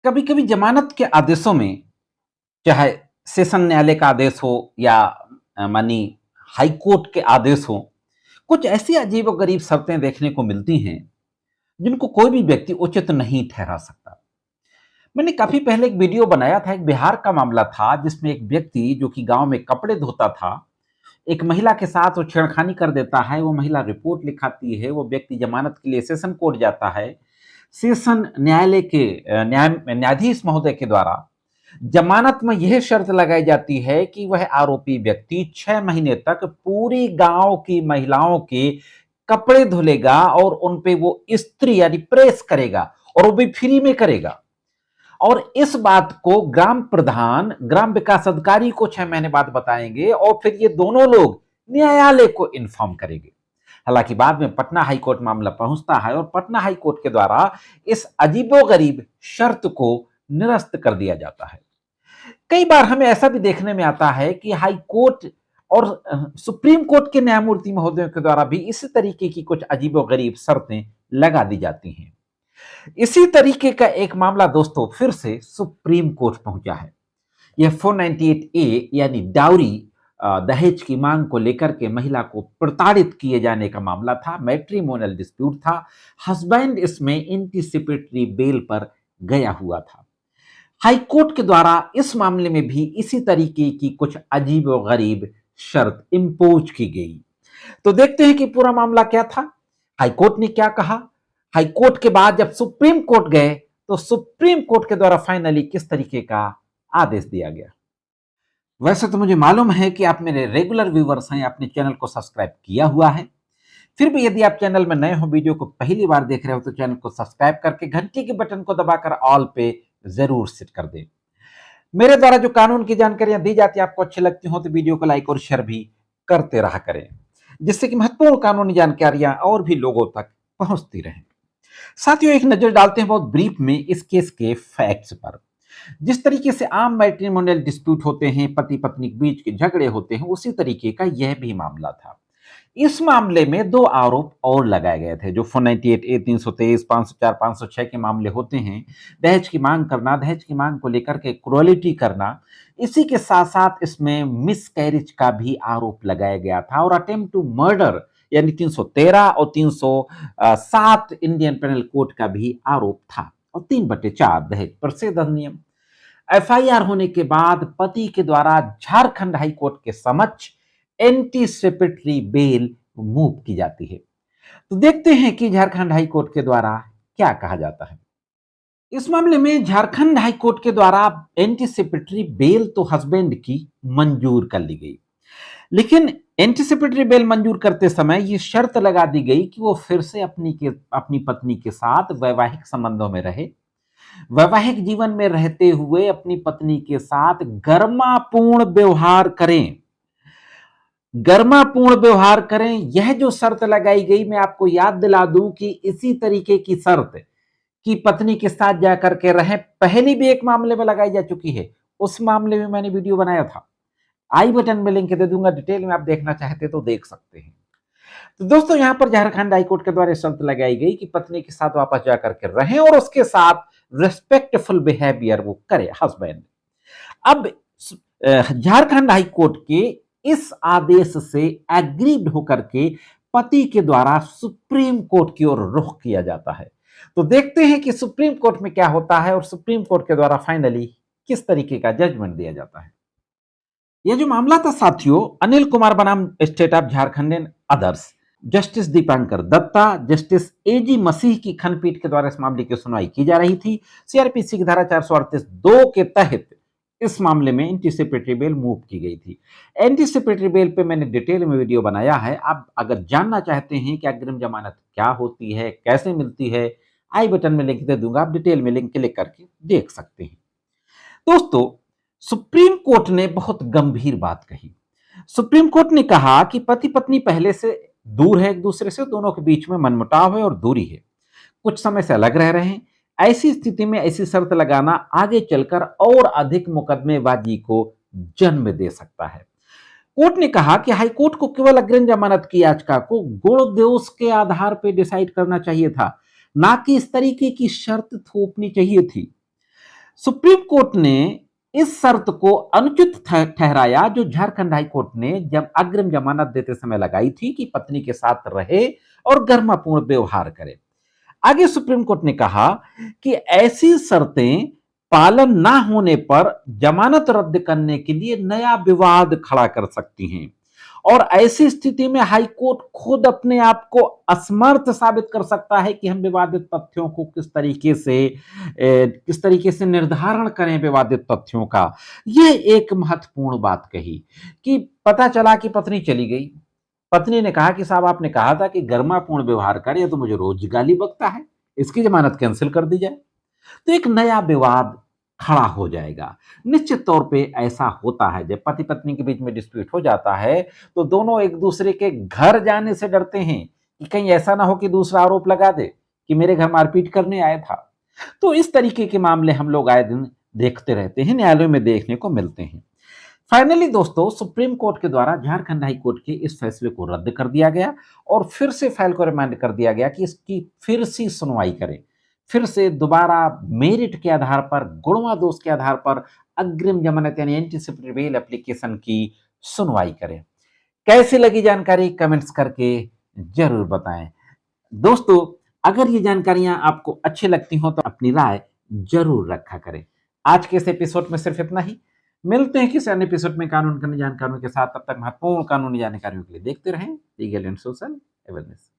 कभी कभी जमानत के आदेशों में, चाहे सेशन न्यायालय का आदेश हो या मानी हाई कोर्ट के आदेश हो, कुछ ऐसी अजीबोगरीब शर्तें देखने को मिलती हैं जिनको कोई भी व्यक्ति उचित नहीं ठहरा सकता। मैंने काफी पहले एक वीडियो बनाया था, एक बिहार का मामला था जिसमें एक व्यक्ति जो कि गांव में कपड़े धोता था, एक महिला के साथ वो छेड़खानी कर देता है। वो महिला रिपोर्ट लिखाती है, वो व्यक्ति जमानत के लिए सेशन कोर्ट जाता है। सेशन न्यायालय के न्यायाधीश महोदय के द्वारा जमानत में यह शर्त लगाई जाती है कि वह आरोपी व्यक्ति 6 महीने तक पूरी गांव की महिलाओं के कपड़े धुलेगा और उन पे वो इस्त्री यानी प्रेस करेगा, और वो भी फ्री में करेगा। और इस बात को ग्राम प्रधान, ग्राम विकास अधिकारी को 6 महीने बाद बताएंगे और फिर ये दोनों लोग न्यायालय को इन्फॉर्म करेंगे। हालांकि बाद में पटना हाईकोर्ट मामला पहुंचता है और पटना हाईकोर्ट के द्वारा इस अजीबोगरीब शर्त को निरस्त कर दिया जाता है। कई बार हमें ऐसा भी देखने में आता है कि हाई कोर्ट और सुप्रीम कोर्ट के न्यायमूर्ति महोदयों के द्वारा भी इसी तरीके की कुछ अजीबोगरीब शर्तें लगा दी जाती हैं। इसी तरीके का एक मामला दोस्तों फिर से सुप्रीम कोर्ट पहुंचा है। यह 498A यानी डाउरी, दहेज की मांग को लेकर के महिला को प्रताड़ित किए जाने का मामला था। मैट्रिमोनियल डिस्प्यूट था। हस्बैंड इसमें एंटीसिपेटरी बेल पर गया हुआ था। हाईकोर्ट के द्वारा इस मामले में भी इसी तरीके की कुछ अजीब व गरीब शर्त इंपोज की गई। तो देखते हैं कि पूरा मामला क्या था, हाईकोर्ट ने क्या कहा। हाईकोर्ट के बाद जब सुप्रीम कोर्ट गए तो सुप्रीम कोर्ट के द्वारा फाइनली किस तरीके का आदेश दिया गया। वैसे तो मुझे मालूम है कि आप मेरे रेगुलर व्यूवर्स हैं, आपने चैनल को सब्सक्राइब किया हुआ है। फिर भी यदि आप चैनल में नए हो, वीडियो को पहली बार देख रहे हो, तो चैनल को सब्सक्राइब करके घंटी के बटन को दबाकर ऑल पे जरूर सेट कर दें। मेरे द्वारा जो कानून की जानकारियां दी जाती है आपको अच्छी लगती हो तो वीडियो को लाइक और शेयर भी करते रहा करें, जिससे कि महत्वपूर्ण कानूनी जानकारियां और भी लोगों तक पहुंचती रहें। साथियों, एक नजर डालते हैं बहुत ब्रीफ में इस केस के फैक्ट्स पर। जिस तरीके से आम मैट्रिमोनियल डिस्प्यूट होते हैं, पति पत्नी के बीच के झगड़े होते हैं, उसी तरीके का यह भी मामला था। इस मामले में दो आरोप और लगाए गए थे, जो 498A, 323, 504, 506 के मामले होते हैं। दहेज की मांग करना, दहेज की मांग को लेकर के क्रुएलिटी करना, इसी के साथ साथ इसमें मिस कैरिज का भी आरोप लगाया गया था, और अटेम्प्ट टू मर्डर यानी 313 और 307 इंडियन पेनल कोड का भी आरोप था, और 3/4 दहेज प्रतिषेध अधिनियम। एफआईआर होने के बाद पति के द्वारा झारखंड हाई कोर्ट के समक्ष एंटीसिपेटरी बेल मूव की जाती है। तो देखते हैं कि झारखंड हाई कोर्ट के द्वारा क्या कहा जाता है। इस मामले में झारखंड हाई कोर्ट के द्वारा एंटीसिपेटरी बेल तो हस्बैंड की मंजूर कर ली गई, लेकिन एंटीसिपेटरी बेल मंजूर करते समय यह शर्त लगा दी गई कि वो फिर से अपनी पत्नी के साथ वैवाहिक संबंधों में रहे, वैवाहिक जीवन में रहते हुए अपनी पत्नी के साथ गर्मापूर्ण व्यवहार करें। गर्मापूर्ण व्यवहार करें, यह जो शर्त लगाई गई, मैं आपको याद दिला दूं कि इसी तरीके की शर्त कि पत्नी के साथ जाकर के रहें पहले भी एक मामले में लगाई जा चुकी है। उस मामले में मैंने वीडियो बनाया था, आई बटन में लिंक दे दूंगा, डिटेल में आप देखना चाहते तो देख सकते हैं। तो दोस्तों, यहां पर झारखंड हाईकोर्ट के द्वारा शर्त लगाई गई कि पत्नी के साथ वापस जाकर के रहें और उसके साथ रिस्पेक्टफुल बिहेवियर वो करे हस्बैंड। अब झारखंड हाईकोर्ट के इस आदेश से एग्रीड होकर के पति के द्वारा सुप्रीम कोर्ट की ओर रुख किया जाता है। तो देखते हैं कि सुप्रीम कोर्ट में क्या होता है और सुप्रीम कोर्ट के द्वारा फाइनली किस तरीके का जजमेंट दिया जाता है। यह जो मामला था साथियों, अनिल कुमार बनाम State of Jharkhand and others, Justice Dipankar Datta, Justice A G Masih की खंडपीठ के द्वारा इस मामले की सुनवाई की जा रही थी। सीआरपीसी की धारा 438(2) के तहत इस मामले में एंटीसिपेटरी बेल मूव की गई थी। एंटीसिपेटरी बेल पे मैंने डिटेल में वीडियो बनाया है। आप अगर जानना चाहते हैं कि अग्रिम जमानत क्या होती है, कैसे मिलती है, आई बटन में लिंक दे दूंगा, आप डिटेल में लिंक क्लिक करके देख सकते हैं। दोस्तों, सुप्रीम कोर्ट ने बहुत गंभीर बात कही। सुप्रीम कोर्ट ने कहा कि पति पत्नी पहले से दूर है एक दूसरे से, दोनों के बीच में मनमुटाव है और दूरी है, कुछ समय से अलग रह रहे हैं। ऐसी स्थिति में ऐसी शर्त लगाना आगे चलकर और अधिक मुकदमेबाजी को जन्म दे सकता है। कोर्ट ने कहा कि हाईकोर्ट को केवल अग्रिम जमानत की याचिका को गुण दोष के आधार पर डिसाइड करना चाहिए था, ना कि इस तरीके की शर्त थोपनी चाहिए थी। सुप्रीम कोर्ट ने इस शर्त को अनुचित ठहराया जो झारखंड हाई कोर्ट ने जब अग्रिम जमानत देते समय लगाई थी कि पत्नी के साथ रहे और गरिमापूर्ण व्यवहार करे। आगे सुप्रीम कोर्ट ने कहा कि ऐसी शर्तें पालन ना होने पर जमानत रद्द करने के लिए नया विवाद खड़ा कर सकती हैं और ऐसी स्थिति में हाई कोर्ट खुद अपने आप को असमर्थ साबित कर सकता है कि हम विवादित तथ्यों को किस तरीके से निर्धारण करें विवादित तथ्यों का। यह एक महत्वपूर्ण बात कही कि पता चला कि पत्नी चली गई, पत्नी ने कहा कि साहब आपने कहा था कि गरिमापूर्ण व्यवहार करें, ये तो मुझे रोज गाली बकता है, इसकी जमानत कैंसिल कर दी जाए। तो एक नया विवाद खड़ा हो जाएगा। निश्चित तौर पे ऐसा होता है, जब पति पत्नी के बीच में डिस्प्यूट हो जाता है तो दोनों एक दूसरे के घर जाने से डरते हैं कि कहीं ऐसा ना हो कि दूसरा आरोप लगा दे कि मेरे घर मारपीट करने आया था। तो इस तरीके के मामले हम लोग आए दिन देखते रहते हैं, न्यायालयों में देखने को मिलते हैं। फाइनली दोस्तों, सुप्रीम कोर्ट के द्वारा झारखंड हाई कोर्ट के इस फैसले को रद्द कर दिया गया और फिर से फाइल को रिमांड कर दिया गया कि इसकी फिर से सुनवाई करें, फिर से दोबारा मेरिट के आधार पर, गुणवा दोष के आधार पर अग्रिम जमानत यानी एंटीसिपेटरी बेल एप्लीकेशन की सुनवाई करें। कैसी लगी जानकारी कमेंट्स करके जरूर बताएं। दोस्तों, अगर ये जानकारियां आपको अच्छी लगती हो तो अपनी राय जरूर रखा करें। आज के इस एपिसोड में सिर्फ इतना ही। मिलते हैं किसी अन्य एपिसोड में कानून कानूनी जानकारियों के साथ। तब तक महत्वपूर्ण कानूनी जानकारियों के लिए देखते रहें लीगल एंड सोशल अवेयरनेस।